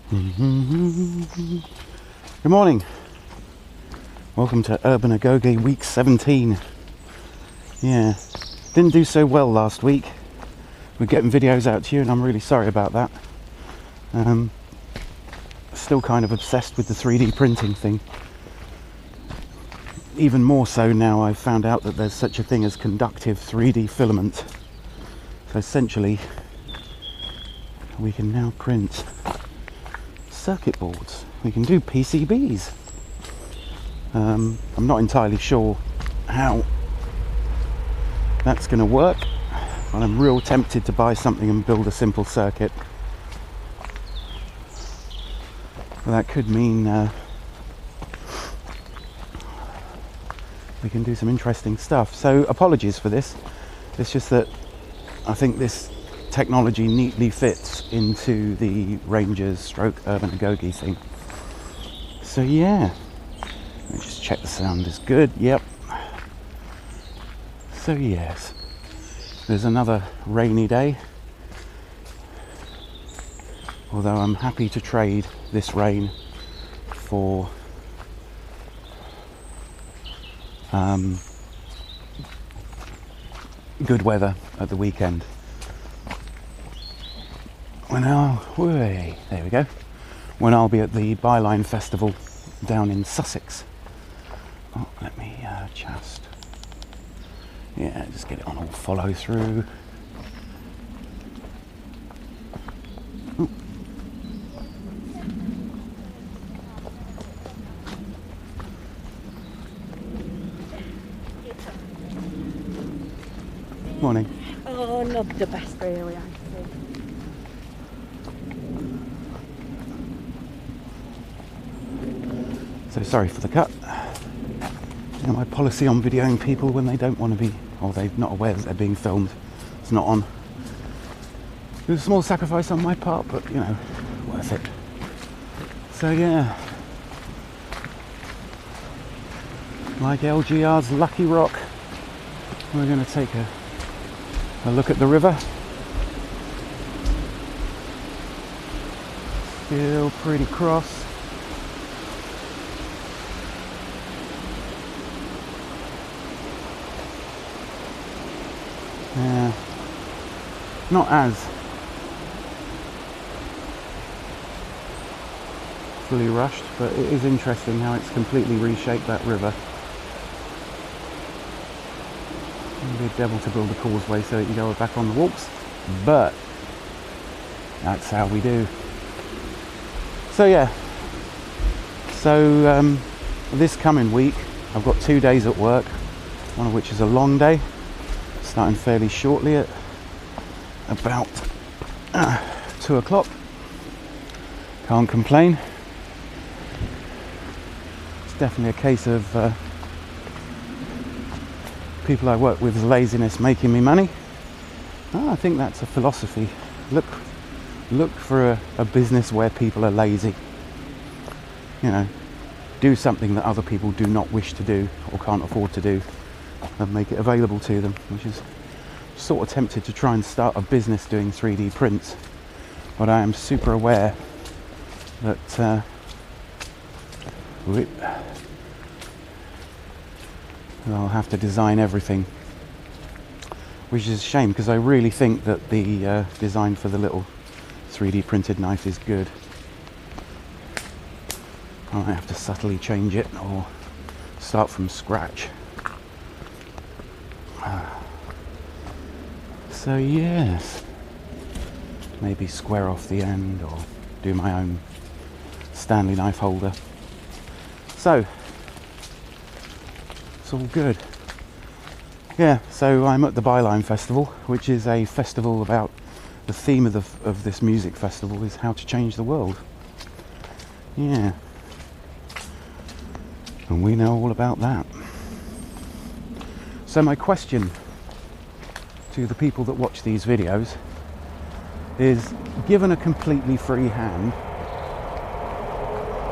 Good morning. Welcome to Urban Agoge week 17. Yeah, didn't do so well last week. We're getting videos out to you and I'm really sorry about that. Still kind of obsessed with the 3D printing thing. Even more so now I've found out that there's such a thing as conductive 3D filament. So essentially we can now print circuit boards. We can do PCBs. I'm not entirely sure how that's going to work, but I'm real tempted to buy something and build a simple circuit. Well, that could mean we can do some interesting stuff. So apologies for this. It's just that I think this technology neatly fits into the Rangers stroke Urban Agoge thing. So yeah, let me just check the sound is good. Yep. So yes, there's another rainy day, although I'm happy to trade this rain for good weather at the weekend. There we go. When I'll be at the Byline Festival down in Sussex. Oh, let me just get it on all follow through. Ooh. Morning. Oh, not the best really, I think. So sorry for the cut. You know, my policy on videoing people when they don't want to be, or they're not aware that they're being filmed, it's not on. It was a small sacrifice on my part, but you know, worth it. So yeah, like LGR's Lucky Rock, we're going to take a look at the river. Still pretty cross. Yeah, not as fully rushed, but it is interesting how it's completely reshaped that river. It'd be a devil to build a causeway so that you go back on the walks, but that's how we do. So yeah, so this coming week I've got 2 days at work, one of which is a long day, starting fairly shortly at about 2 o'clock. Can't complain. It's definitely a case of people I work with laziness making me money. I think that's a philosophy. Look for a business where people are lazy. You know, do something that other people do not wish to do or can't afford to do, and make it available to them, which is sort of tempted to try and start a business doing 3D prints, but I am super aware that I'll have to design everything, which is a shame because I really think that the design for the little 3D printed knife is good. I might have to subtly change it or start from scratch. So yes, maybe square off the end or do my own Stanley knife holder. So it's all good. Yeah, so I'm at the Byline Festival, which is a festival about the theme of this music festival is how to change the world. Yeah, and we know all about that. So my question to the people that watch these videos is, given a completely free hand,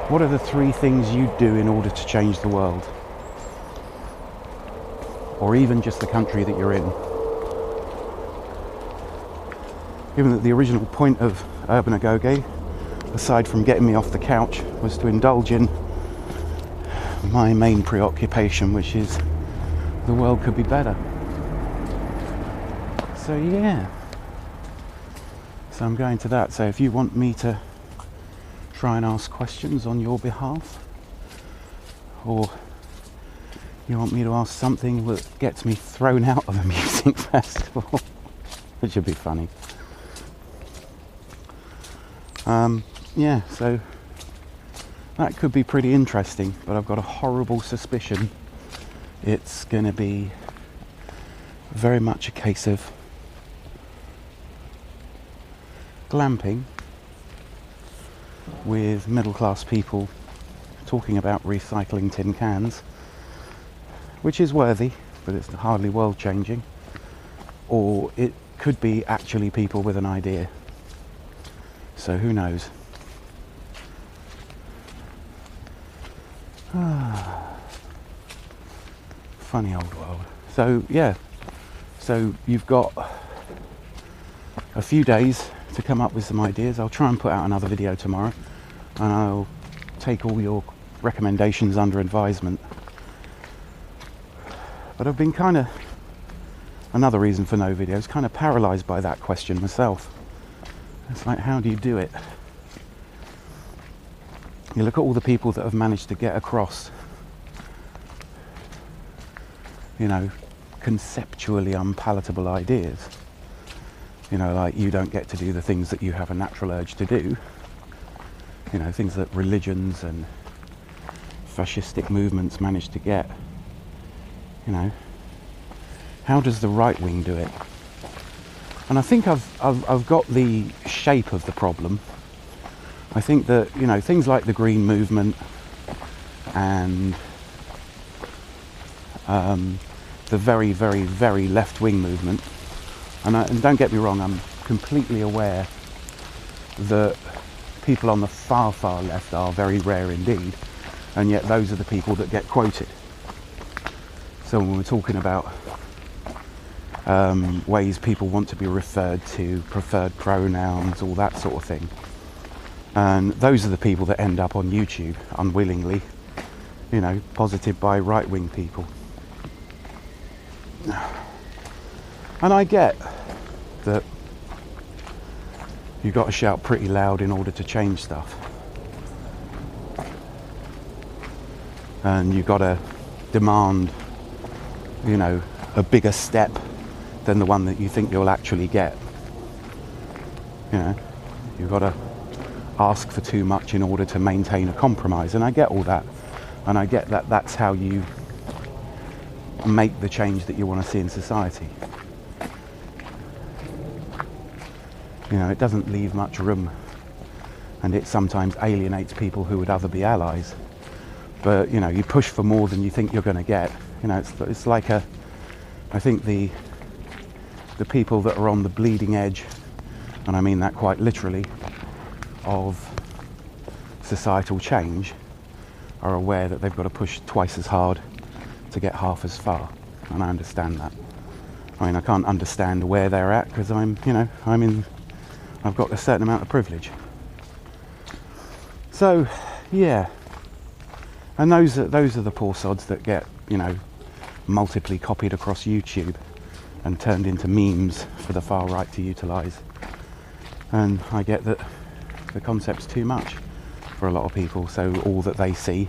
what are the 3 things you'd do in order to change the world? Or even just the country that you're in? Given that the original point of Urban Agoge aside from getting me off the couch, was to indulge in my main preoccupation, which is the world could be better. So yeah, so I'm going to that. So if you want me to try and ask questions on your behalf, or you want me to ask something that gets me thrown out of a music festival, which would be funny. Yeah, so that could be pretty interesting, but I've got a horrible suspicion it's going to be very much a case of glamping with middle class people talking about recycling tin cans, which is worthy, but it's hardly world changing. Or it could be actually people with an idea. So who knows? Funny old world. So yeah, so you've got a few days to come up with some ideas. I'll try and put out another video tomorrow, and I'll take all your recommendations under advisement. But I've been kind of, another reason for no videos, kind of paralysed by that question myself. It's like, how do you do it? You look at all the people that have managed to get across, you know, conceptually unpalatable ideas. You know, like, you don't get to do the things that you have a natural urge to do. You know, things that religions and fascistic movements manage to get. You know, how does the right wing do it? And I think I've got the shape of the problem. I think that, you know, things like the Green Movement and the very, very, very left-wing movement, and don't get me wrong, I'm completely aware that people on the far, far left are very rare indeed, and yet those are the people that get quoted. So when we're talking about ways people want to be referred to, preferred pronouns, all that sort of thing, and those are the people that end up on YouTube unwillingly, you know, posited by right-wing people. And I get that you've got to shout pretty loud in order to change stuff, and you've got to demand, you know, a bigger step than the one that you think you'll actually get. You know, you've got to ask for too much in order to maintain a compromise, and I get all that, and I get that that's how you make the change that you want to see in society. You know, it doesn't leave much room, and it sometimes alienates people who would other be allies. But, you know, you push for more than you think you're going to get. You know, it's like I think the people that are on the bleeding edge, and I mean that quite literally, of societal change, are aware that they've got to push twice as hard to get half as far, and I understand that. I mean, I can't understand where they're at because I've got a certain amount of privilege. So, yeah, and those are the poor sods that get, you know, multiply copied across YouTube and turned into memes for the far right to utilise. And I get that the concept's too much for a lot of people, so all that they see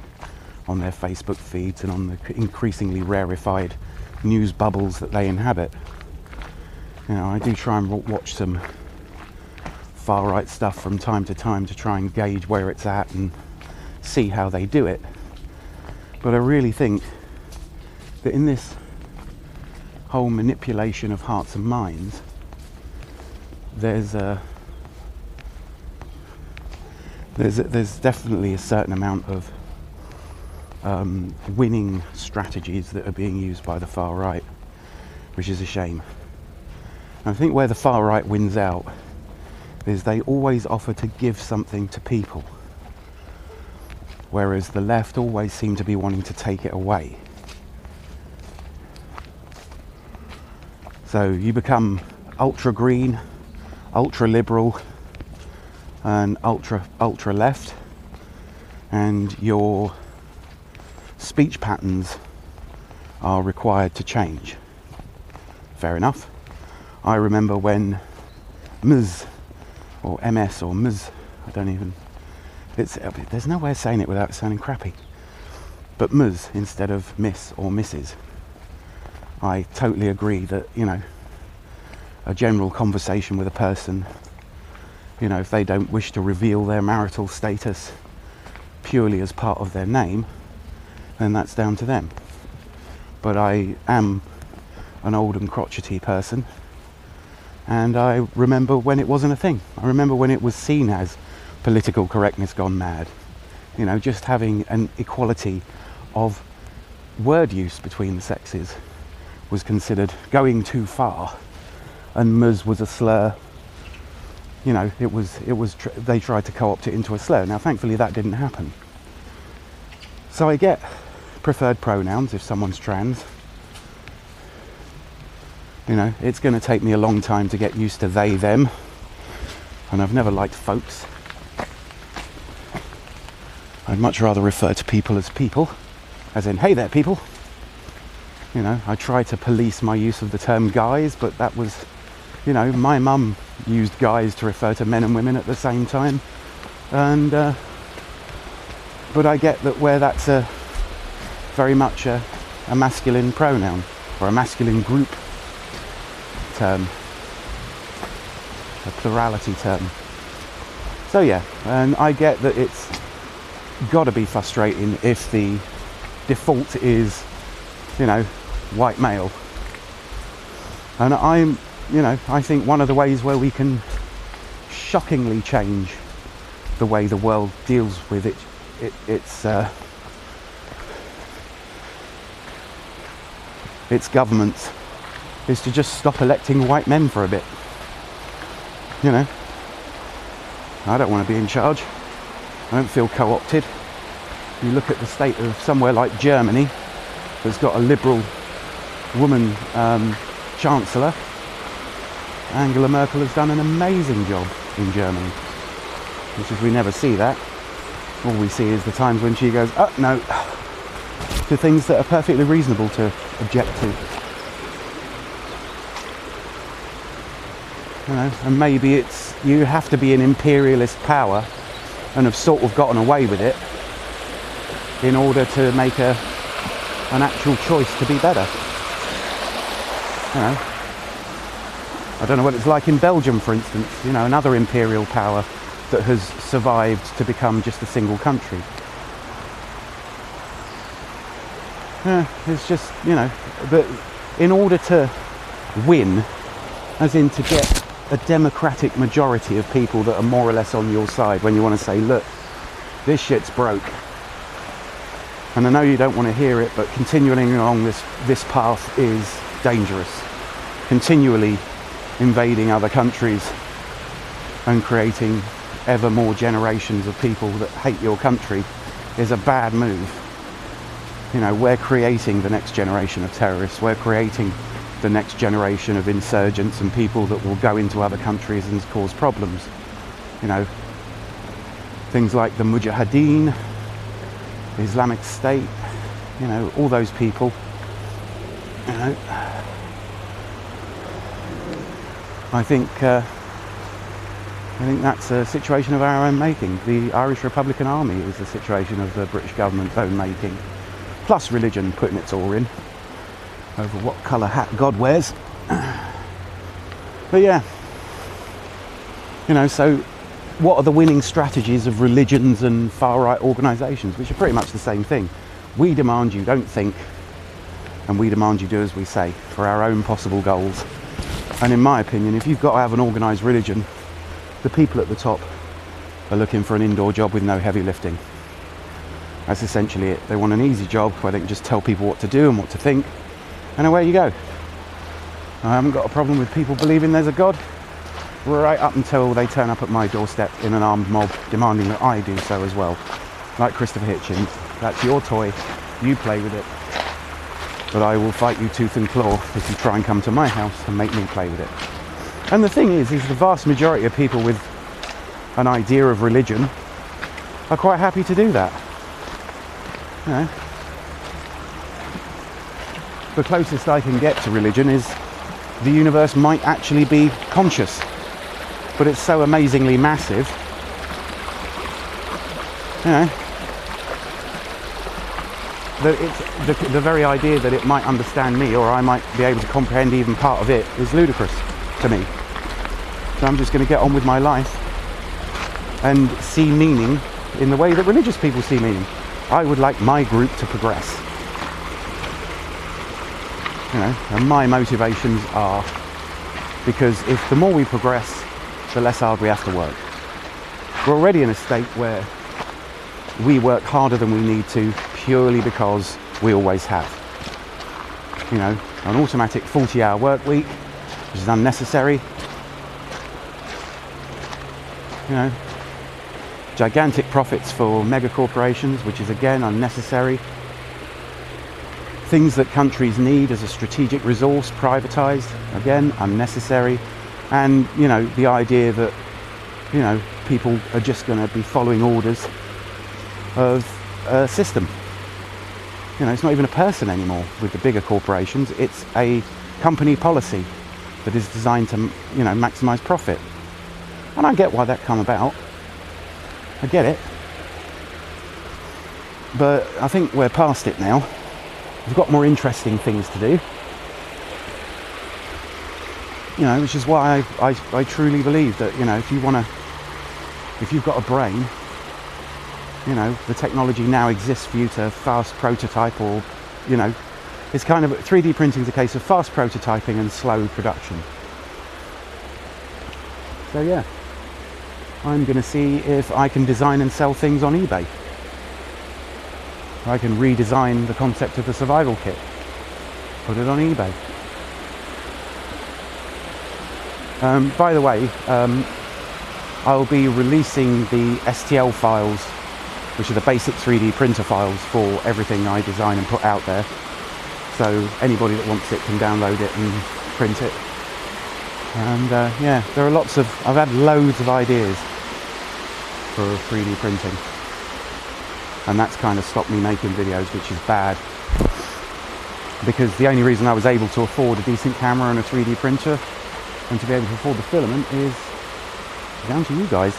on their Facebook feeds and on the increasingly rarefied news bubbles that they inhabit. You know, I do try and watch some far right stuff from time to time to try and gauge where it's at and see how they do it. But I really think that in this whole manipulation of hearts and minds, there's definitely a certain amount of winning strategies that are being used by the far right, which is a shame. And I think where the far right wins out is they always offer to give something to people, whereas the left always seem to be wanting to take it away. So you become ultra green, ultra liberal, and ultra left, and your speech patterns are required to change. Fair enough. I remember when Ms or MS or Ms, I don't even, there's no way of saying it without sounding crappy, but Ms instead of Miss or Mrs. I totally agree that, you know, a general conversation with a person, you know, if they don't wish to reveal their marital status purely as part of their name, then that's down to them. But I am an old and crotchety person, and I remember when it wasn't a thing. I remember when it was seen as political correctness gone mad. You know, just having an equality of word use between the sexes was considered going too far, and Ms was a slur. You know, they tried to co-opt it into a slur. Now, thankfully, that didn't happen. So I get preferred pronouns if someone's trans. You know, it's going to take me a long time to get used to they, them, and I've never liked folks. I'd much rather refer to people as people, as in, hey there, people. You know, I try to police my use of the term guys, but that was, you know, my mum used guys to refer to men and women at the same time, and but I get that where that's very much a masculine pronoun or a masculine group term, a plurality term. So yeah, and I get that it's got to be frustrating if the default is, you know, white male. And I think one of the ways where we can shockingly change the way the world deals with its governments is to just stop electing white men for a bit. You know, I don't want to be in charge. I don't feel co-opted. You look at the state of somewhere like Germany that's got a liberal woman chancellor. Angela Merkel has done an amazing job in Germany, which is we never see that. All we see is the times when she goes, oh no, to things that are perfectly reasonable to object to. You know, and maybe it's, you have to be an imperialist power and have sort of gotten away with it in order to make an actual choice to be better. You know, I don't know what it's like in Belgium, for instance, you know, another imperial power that has survived to become just a single country. It's just, you know, but in order to win, as in to get a democratic majority of people that are more or less on your side when you want to say, look, this shit's broke. And I know you don't want to hear it, but continuing along this path is dangerous. Continually invading other countries and creating ever more generations of people that hate your country is a bad move. You know, we're creating the next generation of terrorists. We're creating the next generation of insurgents and people that will go into other countries and cause problems. You know, things like the Mujahideen, the Islamic State, you know, all those people, you know. I think that's a situation of our own making. The Irish Republican Army is a situation of the British government's own making. Plus religion putting its oar in over what colour hat God wears. But yeah, you know, so what are the winning strategies of religions and far-right organisations, which are pretty much the same thing? We demand you don't think, and we demand you do as we say for our own possible goals. And in my opinion, if you've got to have an organised religion, the people at the top are looking for an indoor job with no heavy lifting. That's essentially it. They want an easy job where they can just tell people what to do and what to think, and away you go. I haven't got a problem with people believing there's a God, right up until they turn up at my doorstep in an armed mob demanding that I do so as well. Like Christopher Hitchens, that's your toy, you play with it. But I will fight you tooth and claw if you try and come to my house and make me play with it. And the thing is the vast majority of people with an idea of religion are quite happy to do that. You know, the closest I can get to religion is the universe might actually be conscious, but it's so amazingly massive, you know, that it's the very idea that it might understand me, or I might be able to comprehend even part of it, is ludicrous to me. So I'm just going to get on with my life and see meaning in the way that religious people see meaning. I would like my group to progress. You know, and my motivations are because if the more we progress, the less hard we have to work. We're already in a state where we work harder than we need to purely because we always have. You know, an automatic 40-hour work week, which is unnecessary. You know, gigantic profits for mega corporations, which is again unnecessary. Things that countries need as a strategic resource privatized, again unnecessary. And you know, the idea that, you know, people are just going to be following orders of a system. You know, it's not even a person anymore with the bigger corporations. It's a company policy that is designed to, you know, maximize profit. And I get why that come about. I get it. But I think we're past it now. We've got more interesting things to do. You know, which is why I truly believe that, you know, if you've got a brain, you know, the technology now exists for you to fast prototype, or, you know, it's kind of, 3D printing is a case of fast prototyping and slow production. So yeah, I'm going to see if I can design and sell things on eBay. I can redesign the concept of the survival kit, put it on eBay. By the way, I'll be releasing the STL files, which are the basic 3D printer files for everything I design and put out there. So anybody that wants it can download it and print it. And yeah, there are I've had loads of ideas for 3D printing. And that's kind of stopped me making videos, which is bad. Because the only reason I was able to afford a decent camera and a 3D printer and to be able to afford the filament is down to you guys.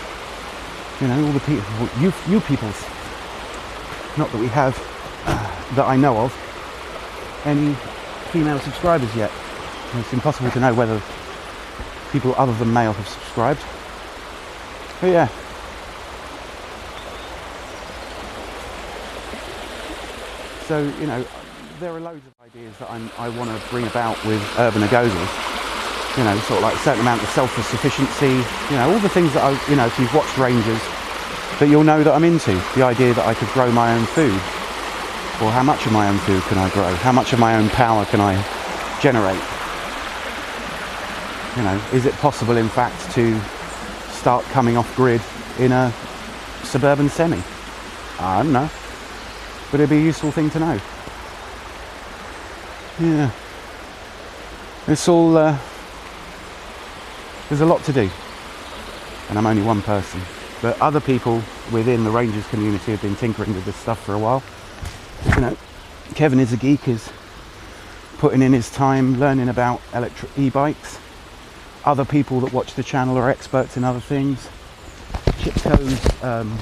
You know, all the people, you peoples. Not that we have, that I know of, any female subscribers yet. It's impossible to know whether people other than male have subscribed. But yeah. So, you know, there are loads of ideas that I want to bring about with Urban Agozas. You know, sort of like a certain amount of self-sufficiency, you know, all the things that you know, if you've watched Rangers, that you'll know that I'm into. The idea that I could grow my own food. Or how much of my own food can I grow? How much of my own power can I generate? You know, is it possible, in fact, to start coming off grid in a suburban semi? I don't know. But it'd be a useful thing to know. Yeah. It's all, there's a lot to do. And I'm only one person. But other people within the Rangers community have been tinkering with this stuff for a while. You know, Kevin is a geek, is putting in his time learning about electric e-bikes. Other people that watch the channel are experts in other things. Chipco's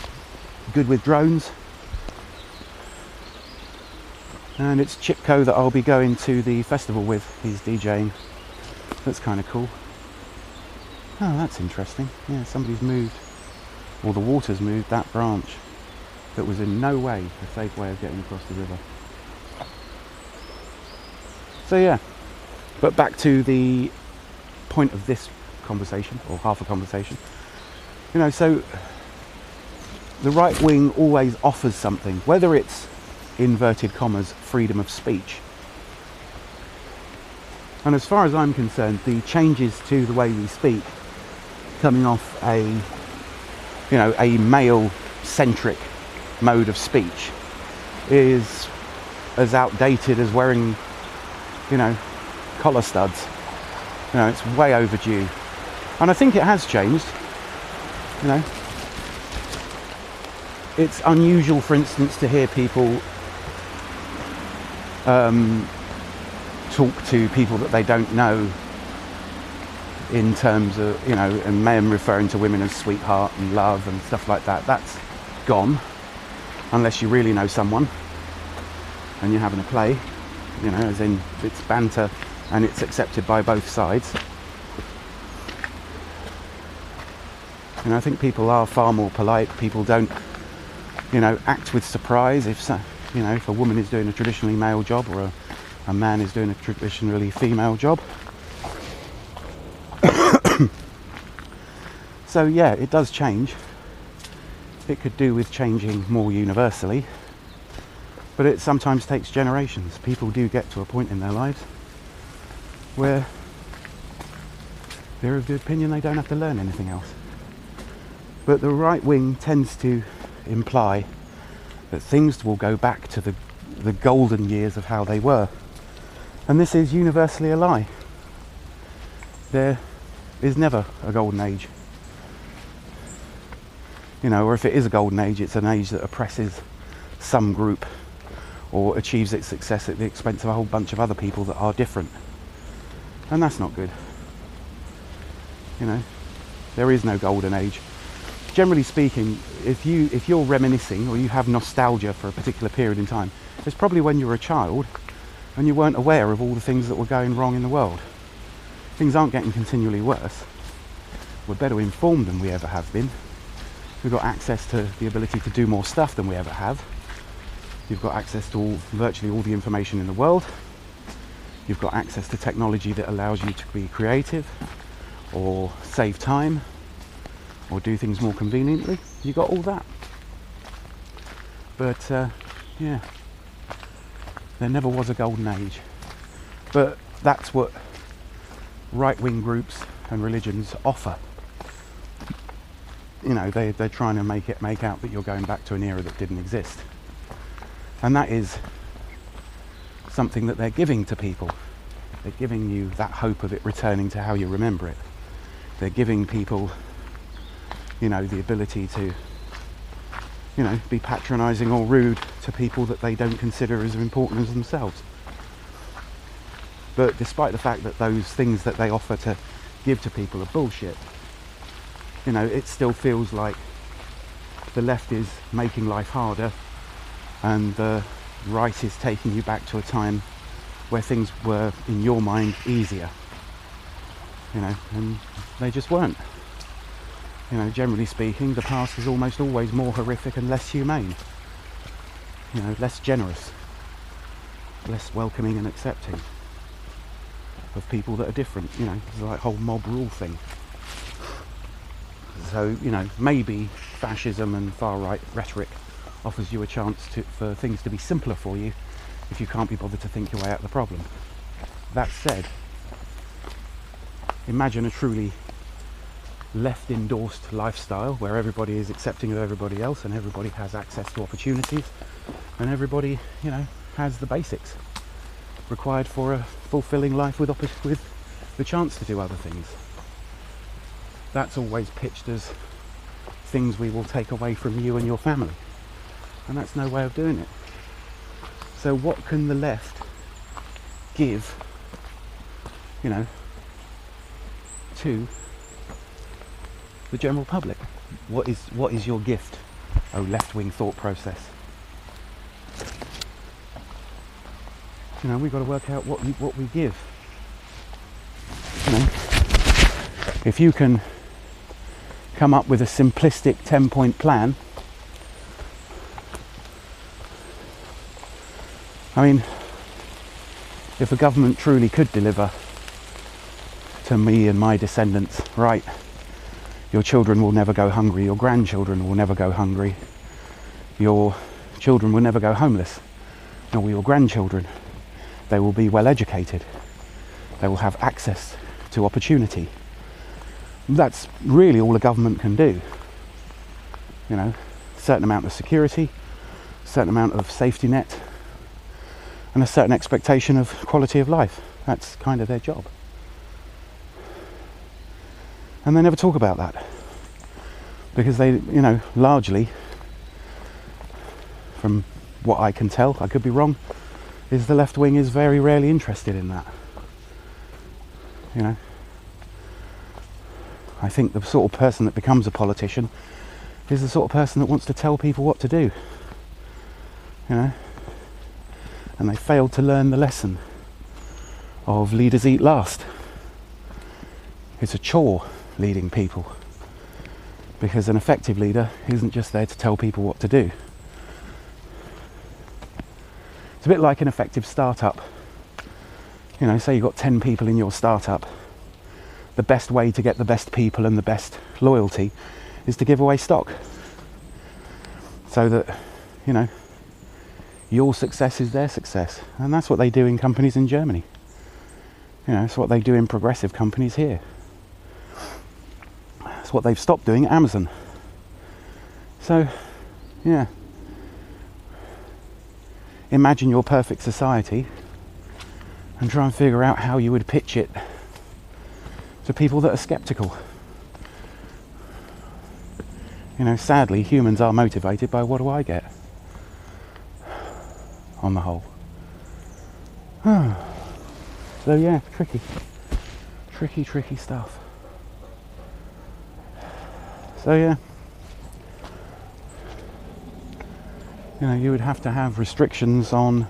good with drones. And it's Chipco that I'll be going to the festival with. He's DJing. That's kind of cool. Oh, that's interesting. Yeah, somebody's moved, or the water's moved that branch that was in no way a safe way of getting across the river. So yeah, but back to the point of this conversation, or half a conversation. You know, so the right wing always offers something, whether it's inverted commas freedom of speech. And as far as I'm concerned, the changes to the way we speak, coming off a, you know, a male-centric mode of speech, is as outdated as wearing, you know, collar studs. You know, it's way overdue. And I think it has changed. You know, it's unusual, for instance, to hear people talk to people that they don't know in terms of, you know, and men referring to women as sweetheart and love and stuff like that. That's gone, unless you really know someone and you're having a play, you know, as in it's banter and it's accepted by both sides. And I think people are far more polite. People don't, you know, act with surprise if, you know, if a woman is doing a traditionally male job or a man is doing a traditionally female job. So yeah, it does change. It could do with changing more universally, but it sometimes takes generations. People do get to a point in their lives where they're of the opinion they don't have to learn anything else. But the right wing tends to imply that things will go back to the golden years of how they were. And this is universally a lie. There is never a golden age. You know, or if it is a golden age, it's an age that oppresses some group or achieves its success at the expense of a whole bunch of other people that are different. And that's not good. You know, there is no golden age. Generally speaking, if you're reminiscing or you have nostalgia for a particular period in time, it's probably when you were a child and you weren't aware of all the things that were going wrong in the world. Things aren't getting continually worse. We're better informed than we ever have been. We've got access to the ability to do more stuff than we ever have. You've got access to virtually all the information in the world. You've got access to technology that allows you to be creative or save time or do things more conveniently. You got all that. But yeah, there never was a golden age. But that's what right-wing groups and religions offer. You know, they're trying to make out that you're going back to an era that didn't exist. And that is something that they're giving to people. They're giving you that hope of it returning to how you remember it. They're giving people, you know, the ability to, you know, be patronising or rude to people that they don't consider as important as themselves. But despite the fact that those things that they offer to give to people are bullshit, you know, it still feels like the left is making life harder and the right is taking you back to a time where things were, in your mind, easier. You know, and they just weren't. You know, generally speaking, the past is almost always more horrific and less humane. You know, less generous, less welcoming and accepting of people that are different. You know, it's like whole mob rule thing. So, you know, maybe fascism and far-right rhetoric offers you a chance for things to be simpler for you if you can't be bothered to think your way out of the problem. That said, imagine a truly left-endorsed lifestyle where everybody is accepting of everybody else and everybody has access to opportunities and everybody, you know, has the basics required for a fulfilling life with the chance to do other things. That's always pitched as things we will take away from you and your family. And that's no way of doing it. So what can the left give, you know, to the general public? What is your gift, oh left-wing thought process? You know, we've got to work out what we give. You know, if you can come up with a simplistic 10-point plan, I mean, if a government truly could deliver to me and my descendants, right, your children will never go hungry, your grandchildren will never go hungry, your children will never go homeless, nor will your grandchildren. They will be well educated. They will have access to opportunity. That's really all a government can do. You know, a certain amount of security, a certain amount of safety net, and a certain expectation of quality of life. That's kind of their job. And they never talk about that because they, you know, largely from what I can tell, I could be wrong, is the left wing is very rarely interested in that. You know, I think the sort of person that becomes a politician is the sort of person that wants to tell people what to do. You know, and they failed to learn the lesson of leaders eat last. It's a chore leading people, because an effective leader isn't just there to tell people what to do. It's a bit like an effective startup. You know, say you've got 10 people in your startup. The best way to get the best people and the best loyalty is to give away stock, so that, you know, your success is their success. And that's what they do in companies in Germany. You know, it's what they do in progressive companies here. It's what they've stopped doing at Amazon. So, yeah. Imagine your perfect society and try and figure out how you would pitch it to people that are skeptical. You know, sadly, humans are motivated by what do I get, on the whole. So yeah, tricky stuff. So yeah, you know, you would have to have restrictions on,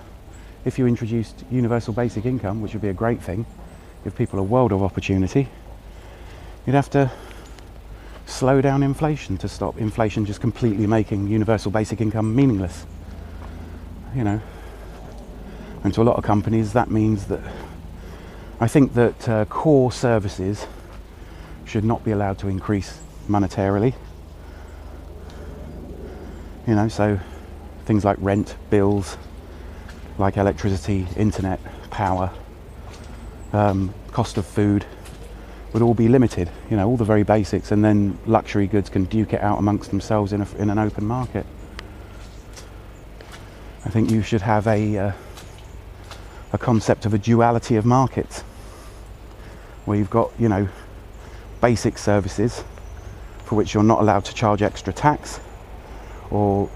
if you introduced universal basic income, which would be a great thing, give people a world of opportunity. You'd have to slow down inflation to stop inflation just completely making universal basic income meaningless. You know, and to a lot of companies that means that, I think that core services should not be allowed to increase monetarily. You know, so things like rent, bills, like electricity, internet, power, cost of food would all be limited. You know, all the very basics, and then luxury goods can duke it out amongst themselves in an open market. I think you should have a concept of a duality of markets, where you've got, you know, basic services for which you're not allowed to charge extra tax or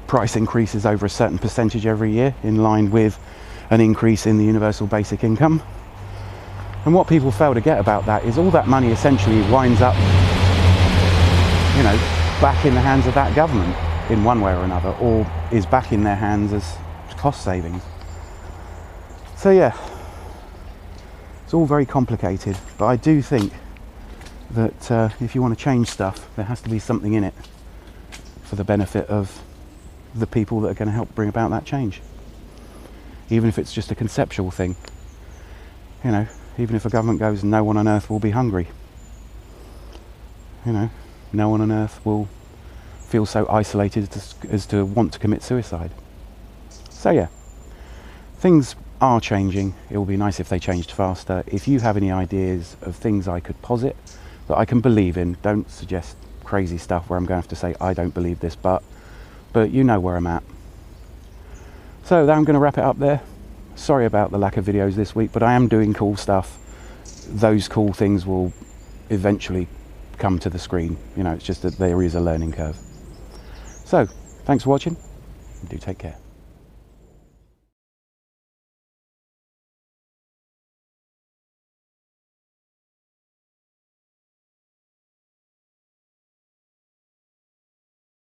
price increases over a certain percentage every year in line with an increase in the universal basic income. And what people fail to get about that is all that money essentially winds up, you know, back in the hands of that government in one way or another, or is back in their hands as cost savings. So yeah, it's all very complicated, but I do think that if you want to change stuff, there has to be something in it for the benefit of the people that are going to help bring about that change. Even if it's just a conceptual thing. You know, even if a government goes, no one on earth will be hungry. You know, no one on earth will feel so isolated as to want to commit suicide. So yeah, things are changing. It will be nice if they changed faster. If you have any ideas of things I could posit that I can believe in, don't suggest crazy stuff where I'm going to have to say I don't believe this, but you know where I'm at. So I'm going to wrap it up there. Sorry about the lack of videos this week, but I am doing cool stuff. Those cool things will eventually come to the screen. You know, it's just that there is a learning curve. So thanks for watching. Do take care.